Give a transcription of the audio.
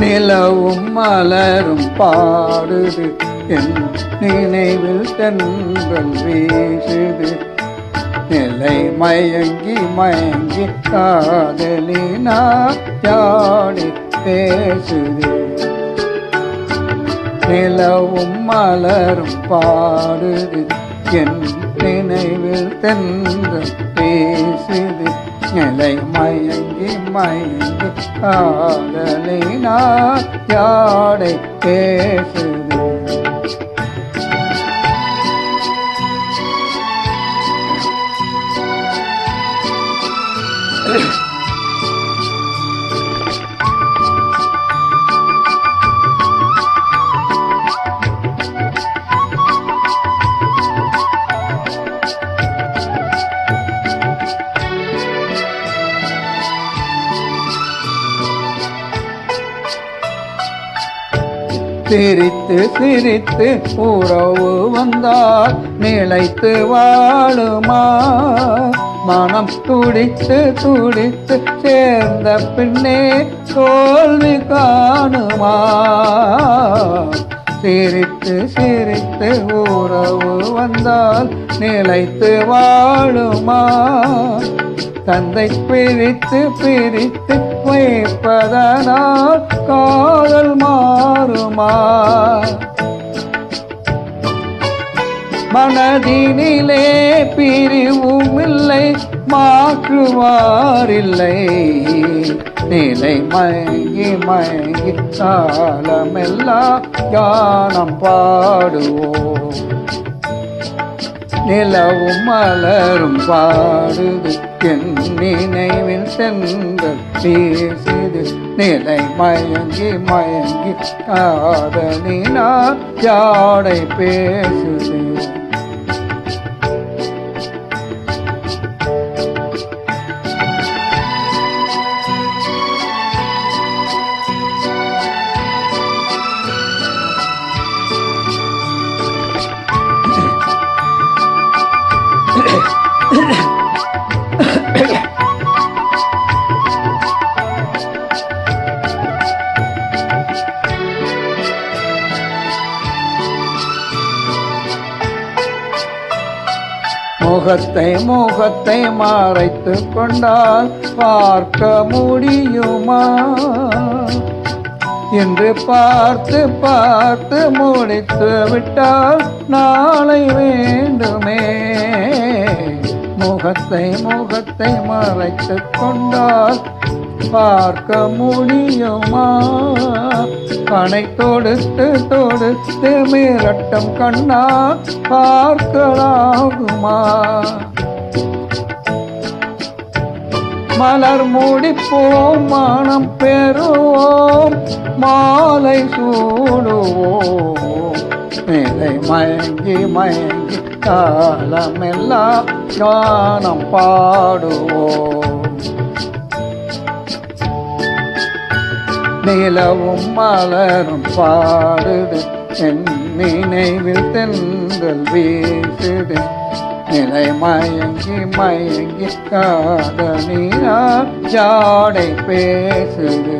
நிலவும் மலரும் பாடுது என் நினைவில் தென்றல் வீசுது. நிலை மயங்கி மயங்கி காதலினா யாடி பேசுது. நிலவும் மலரும் பாடுது என் நினைவில் தென்றல் பேசுது. நிலை மயங்கி மயங்கி காதலினா யாடை பேசுது. சிரித்து சிரித்து உறவு வந்தால் நிலைத்து வாழுமா? மனம் துடித்து துடித்து சேர்ந்த பின்னே தோல்வி காணுமா? சிரித்து சிரித்து உறவு வந்தால் நிலைத்து வாழுமா? தந்தை பிரித்து பிரித்து வைப்பதனால் காதல் மாறுமா? மனதினிலே பிரிவும் இல்லை, மாற்றுவாரில்லை. நிலை மயங்கி மயங்கி காலமெல்லாம் கானம் பாடுவோம். நிலவும் மலரும் பாடுது என் நினைவில் தென்றல் பேசுது. நிலை மயங்கி மயங்கி காதலினால் யாடை பேசுது. முகத்தை முகத்தை மறைத்து கொண்டால் பார்க்க முடியுமா? என்று பார்த்து பார்த்து முடித்து விட்டால் நாளை வேண்டுமே. முகத்தை முகத்தை மறைத்து கொண்டால் பார்க்க முடியுமா? கணை தொடுத்து தொடுத்து மிரட்டும் கண்ணா பார்க்கலாகுமா? மலர் முடிப்போம், மனம் பெறுவோம், மாலை சூடுவோம். நிலை மயங்கி மயங்கி காலமெல்லாம் கானம் பாடுவோம். நிலவும் மலரும் பாடுது என் நினைவில் தென்றல் வீசுது. நிலை மயங்கி மயங்கி காதலினா ஜாடை பேசுது.